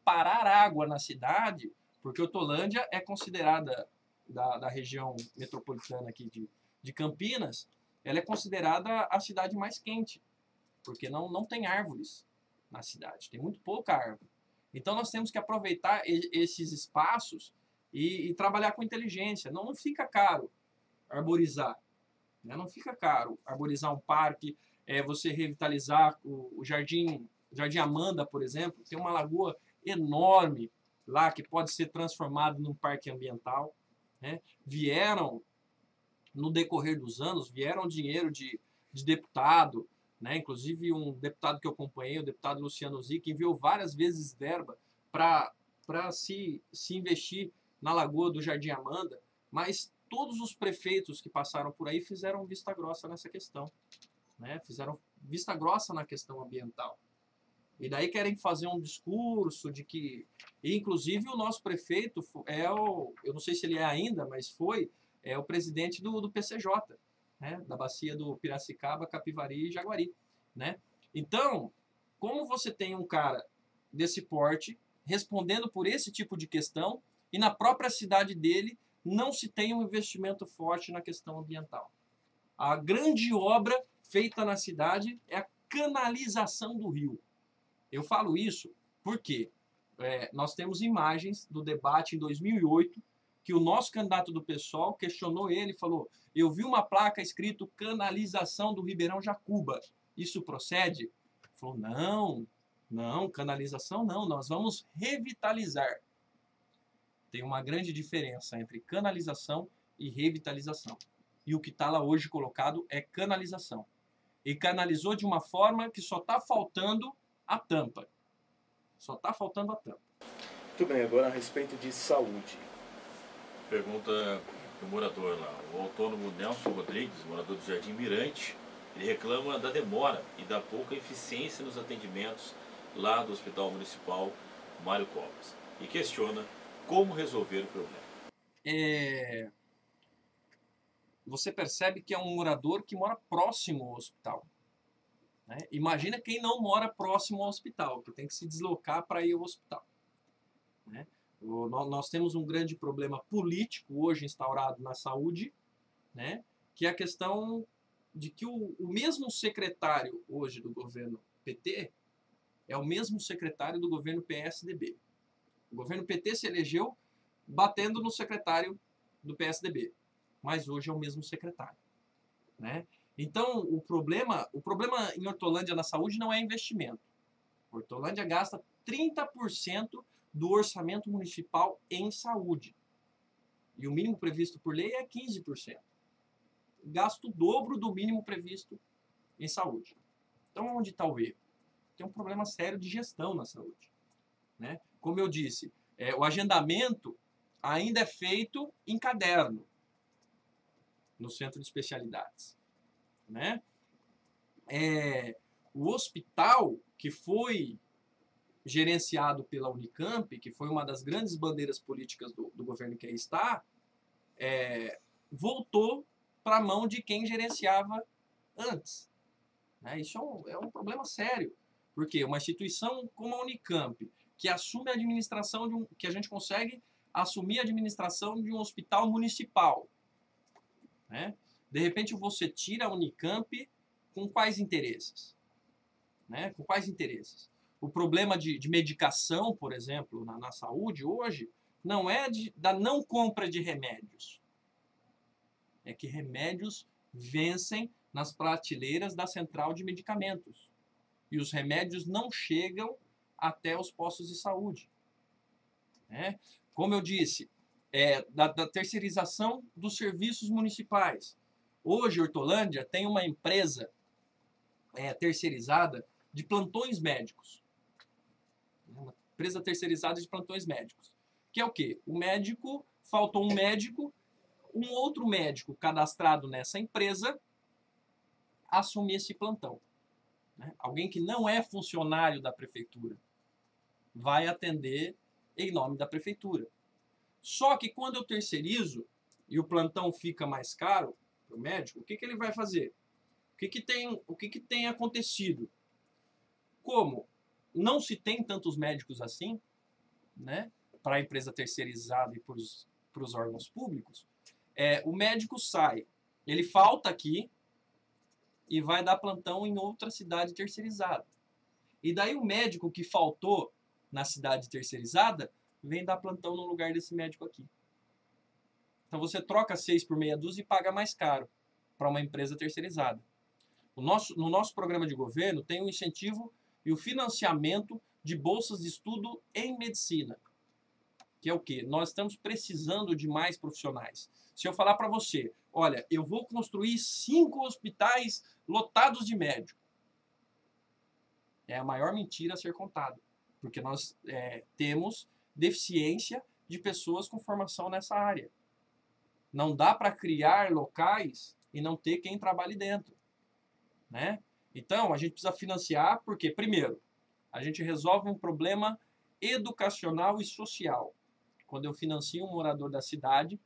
parar água na cidade, porque Hortolândia é considerada, da região metropolitana aqui de Campinas, ela é considerada a cidade mais quente, porque não tem árvores na cidade, tem muito pouca árvore. Então nós temos que aproveitar esses espaços e trabalhar com inteligência. Não fica caro arborizar, né? Não fica caro arborizar um parque, você revitalizar o Jardim Amanda, por exemplo, tem uma lagoa enorme lá que pode ser transformado num parque ambiental, né? No decorrer dos anos, vieram dinheiro de deputado, né? Inclusive um deputado que eu acompanhei, o deputado Luciano Zic, enviou várias vezes verba para se investir na lagoa do Jardim Amanda, mas todos os prefeitos que passaram por aí fizeram vista grossa nessa questão, né? Fizeram vista grossa na questão ambiental. E daí querem fazer um discurso de que... E, inclusive, o nosso prefeito eu não sei se ele é ainda, mas foi o presidente do PCJ, né? Da bacia do Piracicaba, Capivari e Jaguari, né? Então, como você tem um cara desse porte respondendo por esse tipo de questão e na própria cidade dele não se tem um investimento forte na questão ambiental? A grande obra feita na cidade é a canalização do rio. Eu falo isso porque nós temos imagens do debate em 2008 que o nosso candidato do PSOL questionou ele e falou: eu vi uma placa escrito canalização do Ribeirão Jacuba. Isso procede? Ele falou: não, canalização não, nós vamos revitalizar. Tem uma grande diferença entre canalização e revitalização. E o que está lá hoje colocado é canalização. E canalizou de uma forma que só está faltando a tampa. Só está faltando a tampa. Muito bem, agora a respeito de saúde. Pergunta do morador lá. O autônomo Nelson Rodrigues, morador do Jardim Mirante, ele reclama da demora e da pouca eficiência nos atendimentos lá do Hospital Municipal Mário Covas. E questiona como resolver o problema. Você percebe que é um morador que mora próximo ao hospital. Né? Imagina quem não mora próximo ao hospital, que tem que se deslocar para ir ao hospital. Né? Nós temos um grande problema político hoje instaurado na saúde, né? Que é a questão de que o mesmo secretário hoje do governo PT é o mesmo secretário do governo PSDB. O governo PT se elegeu batendo no secretário do PSDB, mas hoje é o mesmo secretário. Né? Então, o problema em Hortolândia na saúde não é investimento. Hortolândia gasta 30% do orçamento municipal em saúde. E o mínimo previsto por lei é 15%. Gasta o dobro do mínimo previsto em saúde. Então, onde está o erro? Tem um problema sério de gestão na saúde. Né? Como eu disse, o agendamento ainda é feito em caderno no centro de especialidades. Né? O hospital que foi gerenciado pela Unicamp, que foi uma das grandes bandeiras políticas do governo que aí está, voltou para a mão de quem gerenciava antes. Né? Isso é um problema sério, porque uma instituição como a Unicamp, que assume a administração que a gente consegue assumir a administração de um hospital municipal, né? De repente você tira a Unicamp com quais interesses? Né? Com quais interesses? O problema de medicação, por exemplo, na saúde hoje, não é da não compra de remédios. É que remédios vencem nas prateleiras da central de medicamentos. E os remédios não chegam até os postos de saúde. Né? Como eu disse, da terceirização dos serviços municipais. Hoje, Hortolândia tem uma empresa terceirizada de plantões médicos. Uma empresa terceirizada de plantões médicos. Que é o quê? Faltou um médico, um outro médico cadastrado nessa empresa assume esse plantão. Né? Alguém que não é funcionário da prefeitura vai atender em nome da prefeitura. Só que quando eu terceirizo e o plantão fica mais caro para o médico, o que ele vai fazer? O que tem acontecido? Como não se tem tantos médicos assim, né, para a empresa terceirizada e para os órgãos públicos, o médico sai, ele falta aqui e vai dar plantão em outra cidade terceirizada. E daí o médico que faltou na cidade terceirizada vem dar plantão no lugar desse médico aqui. Então você troca 6 por meia dúzia e paga mais caro para uma empresa terceirizada. No nosso programa de governo tem o incentivo e o financiamento de bolsas de estudo em medicina. Que é o quê? Nós estamos precisando de mais profissionais. Se eu falar para você, olha, eu vou construir 5 hospitais lotados de médico, é a maior mentira a ser contada. Porque nós temos deficiência de pessoas com formação nessa área. Não dá para criar locais e não ter quem trabalhe dentro. Né? Então, a gente precisa financiar porque, primeiro, a gente resolve um problema educacional e social. Quando eu financio um morador da cidade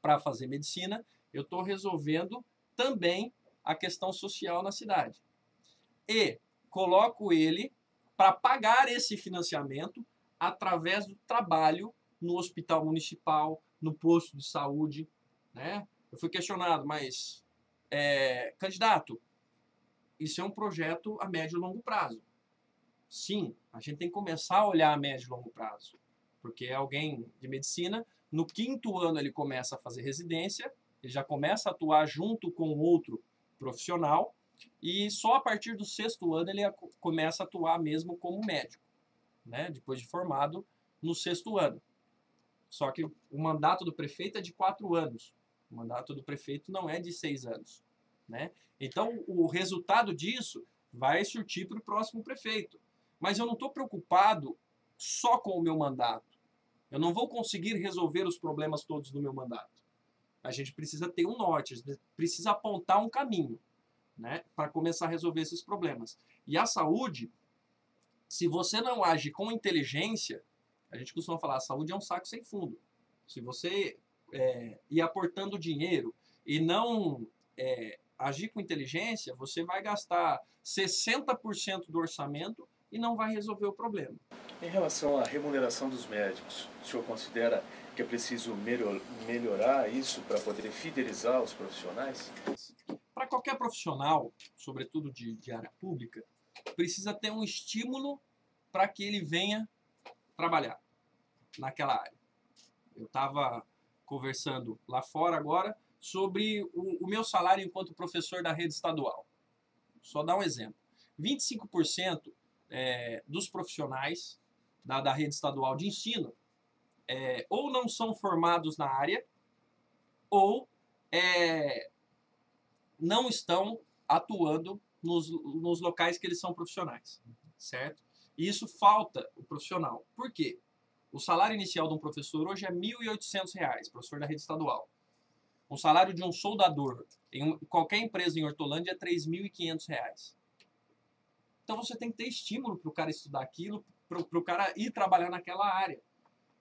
para fazer medicina, eu estou resolvendo também a questão social na cidade. E coloco ele para pagar esse financiamento através do trabalho no hospital municipal, no posto de saúde. Né? Eu fui questionado, mas, candidato, isso é um projeto a médio e longo prazo. Sim, a gente tem que começar a olhar a médio e longo prazo. Porque alguém de medicina, no 5º ano ele começa a fazer residência, ele já começa a atuar junto com outro profissional, e só a partir do 6º ano ele começa a atuar mesmo como médico, né? Depois de formado no 6º ano. Só que o mandato do prefeito é de 4 anos. O mandato do prefeito não é de 6 anos. Né? Então, o resultado disso vai surtir para o próximo prefeito. Mas eu não estou preocupado só com o meu mandato. Eu não vou conseguir resolver os problemas todos do meu mandato. A gente precisa ter um norte, a gente precisa apontar um caminho, né, para começar a resolver esses problemas. E a saúde, se você não age com inteligência, a gente costuma falar, a saúde é um saco sem fundo. Se você ir aportando dinheiro e não agir com inteligência, você vai gastar 60% do orçamento e não vai resolver o problema. Em relação à remuneração dos médicos, o senhor considera que é preciso melhorar isso para poder fidelizar os profissionais? Para qualquer profissional, sobretudo de área pública, precisa ter um estímulo para que ele venha trabalhar naquela área. Eu estava conversando lá fora agora sobre o meu salário enquanto professor da rede estadual. Só dar um exemplo. 25% dos profissionais da rede estadual de ensino ou não são formados na área ou não estão atuando nos locais que eles são profissionais, certo? E isso falta o profissional. Por quê? O salário inicial de um professor hoje é R$ 1.800, professor da rede estadual. O salário de um soldador em qualquer empresa em Hortolândia é R$ 3.500. Então você tem que ter estímulo para o cara estudar aquilo, para o cara ir trabalhar naquela área.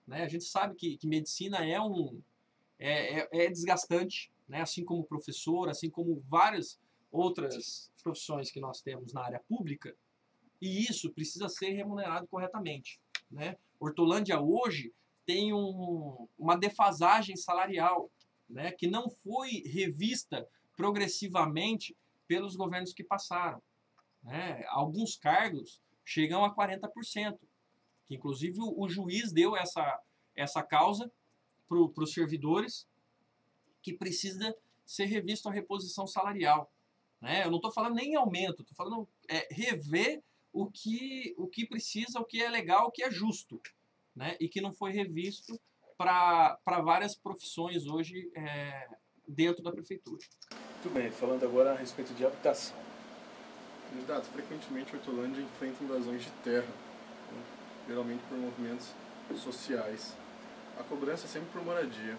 Né? A gente sabe que medicina é desgastante, né? Assim como professor, assim como várias outras profissões que nós temos na área pública, e isso precisa ser remunerado corretamente. Né? Hortolândia hoje tem uma defasagem salarial, né? Que não foi revista progressivamente pelos governos que passaram. Né? Alguns cargos chegam a 40%, que inclusive o juiz deu essa causa para os servidores, que precisa ser revisto a reposição salarial. Né? Eu não estou falando nem em aumento, estou falando rever o que precisa, o que é legal, o que é justo, né? E que não foi revisto para várias profissões hoje dentro da prefeitura. Muito bem, falando agora a respeito de habitação. Candidato, frequentemente a Hortolândia enfrenta invasões de terra, né? Geralmente por movimentos sociais. A cobrança é sempre por moradia.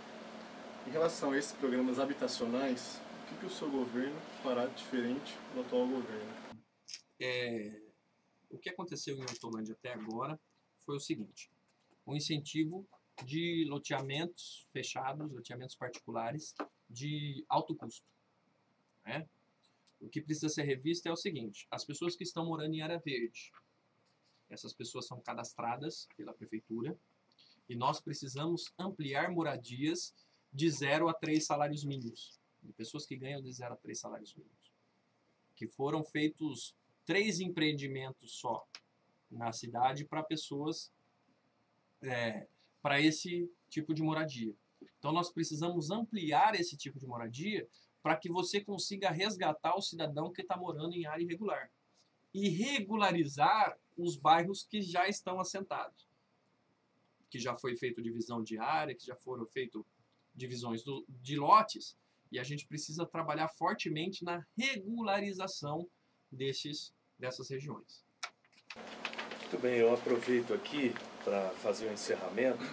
Em relação a esses programas habitacionais, o que o seu governo fará de diferente do atual governo? O que aconteceu em Hortolândia até agora foi o seguinte: um incentivo de loteamentos fechados, loteamentos particulares de alto custo. Né? O que precisa ser revisto é o seguinte: as pessoas que estão morando em área verde, essas pessoas são cadastradas pela prefeitura e nós precisamos ampliar moradias de 0 a 3 salários mínimos, de pessoas que ganham de 0 a 3 salários mínimos, que foram feitos 3 empreendimentos só na cidade para pessoas, para esse tipo de moradia. Então nós precisamos ampliar esse tipo de moradia para que você consiga resgatar o cidadão que está morando em área irregular e regularizar os bairros que já estão assentados, que já foi feito divisão de área, que já foram feitas divisões de lotes, e a gente precisa trabalhar fortemente na regularização dessas regiões. Muito bem, eu aproveito aqui para fazer o encerramento.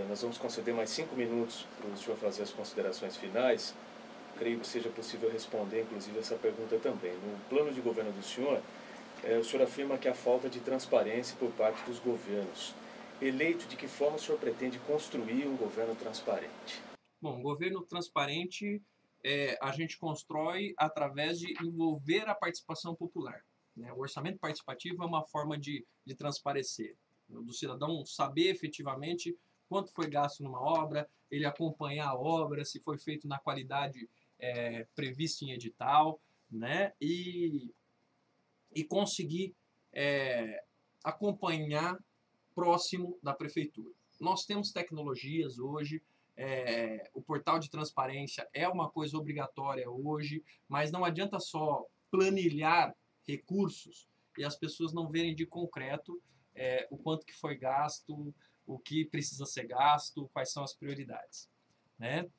Nós vamos conceder mais 5 minutos para o senhor fazer as considerações finais. Creio que seja possível responder, inclusive, essa pergunta também. No plano de governo do senhor, o senhor afirma que há falta de transparência por parte dos governos. Eleito, de que forma o senhor pretende construir um governo transparente? Bom, um governo transparente a gente constrói através de envolver a participação popular. Né? O orçamento participativo é uma forma de transparecer, do cidadão saber efetivamente quanto foi gasto numa obra, ele acompanhar a obra, se foi feito na qualidade prevista em edital, né? E conseguir acompanhar próximo da prefeitura. Nós temos tecnologias hoje, o portal de transparência é uma coisa obrigatória hoje, mas não adianta só planilhar recursos e as pessoas não verem de concreto o quanto que foi gasto, o que precisa ser gasto, quais são as prioridades, né?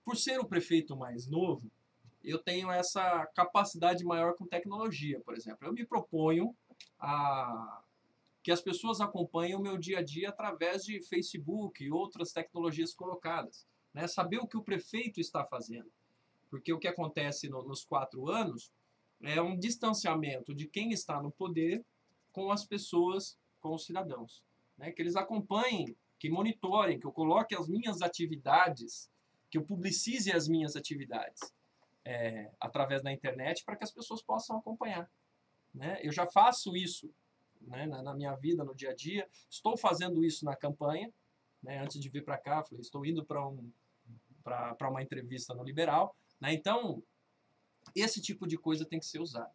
Por ser o prefeito mais novo, eu tenho essa capacidade maior com tecnologia, por exemplo. Eu me proponho a que as pessoas acompanhem o meu dia a dia através de Facebook e outras tecnologias colocadas, né? Saber o que o prefeito está fazendo. Porque o que acontece nos 4 anos é um distanciamento de quem está no poder com as pessoas, com os cidadãos, né? Que eles acompanhem, que monitorem, que eu coloque as minhas atividades, que eu publicize as minhas atividades através da internet para que as pessoas possam acompanhar, né? Eu já faço isso, né, na minha vida, no dia a dia. Estou fazendo isso na campanha, né? Antes de vir para cá, falei, estou indo para uma entrevista no Liberal, né? Então, esse tipo de coisa tem que ser usado,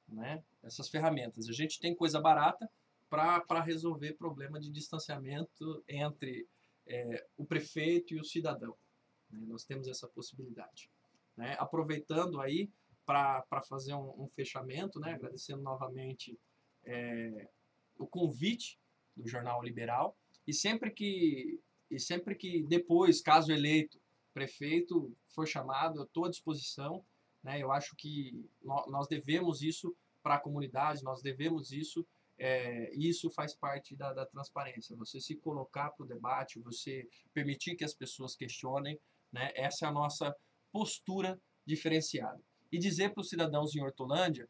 né? Essas ferramentas. A gente tem coisa barata para resolver problema de distanciamento entre o prefeito e o cidadão, né? Nós temos essa possibilidade, né? Aproveitando aí para fazer um fechamento, né? Agradecendo novamente o convite do Jornal Liberal, e sempre que depois, caso eleito prefeito, for chamado, eu estou à disposição, né? Eu acho que nós devemos isso para a comunidade, nós devemos isso, e isso faz parte da transparência, você se colocar para o debate, você permitir que as pessoas questionem, né? Essa é a nossa postura diferenciada. E dizer para os cidadãos em Hortolândia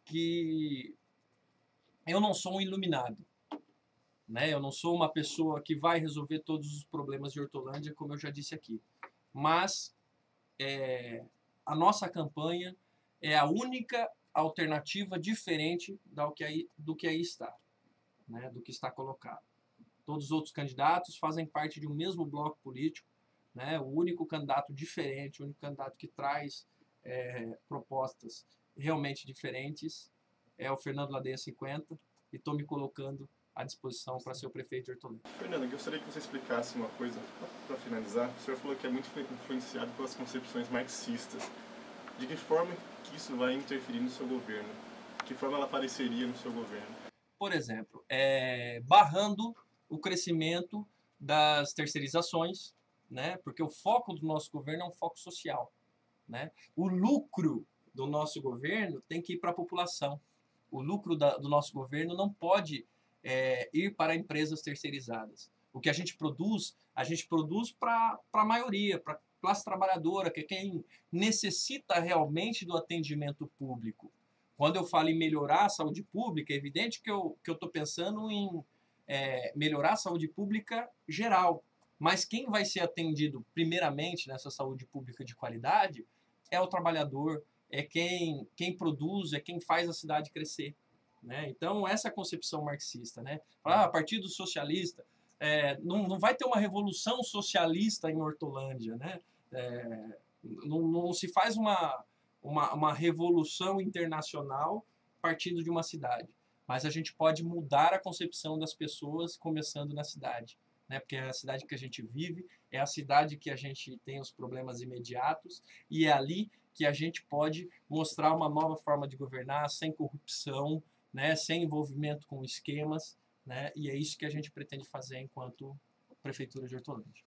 que eu não sou um iluminado, né? Eu não sou uma pessoa que vai resolver todos os problemas de Hortolândia, como eu já disse aqui. Mas a nossa campanha é a única alternativa diferente do que aí está, né? Do que está colocado. Todos os outros candidatos fazem parte de um mesmo bloco político, né? O único candidato diferente, o único candidato que traz propostas realmente diferentes é o Fernando Ladeia 50, e estou me colocando à disposição para ser o prefeito de Hortolândia. Fernando, eu gostaria que você explicasse uma coisa para finalizar. O senhor falou que é muito influenciado pelas concepções marxistas. De que forma que isso vai interferir no seu governo? De que forma ela apareceria no seu governo? Por exemplo, barrando o crescimento das terceirizações, né? Porque o foco do nosso governo é um foco social, né? O lucro do nosso governo tem que ir para a população. O lucro do nosso governo não pode ir para empresas terceirizadas. O que a gente produz para a maioria, para a classe trabalhadora, que é quem necessita realmente do atendimento público. Quando eu falo em melhorar a saúde pública, é evidente que eu estou pensando em melhorar a saúde pública geral. Mas quem vai ser atendido primeiramente nessa saúde pública de qualidade é o trabalhador, é quem produz, é quem faz a cidade crescer, né? Então, essa é a concepção marxista, né? Partido Socialista, não vai ter uma revolução socialista em Hortolândia, né? Não se faz uma revolução internacional partindo de uma cidade, mas a gente pode mudar a concepção das pessoas começando na cidade, né? Porque é a cidade que a gente vive, é a cidade que a gente tem os problemas imediatos, e é ali que a gente pode mostrar uma nova forma de governar, sem corrupção, né? Sem envolvimento com esquemas, né? E é isso que a gente pretende fazer enquanto Prefeitura de Hortolândia.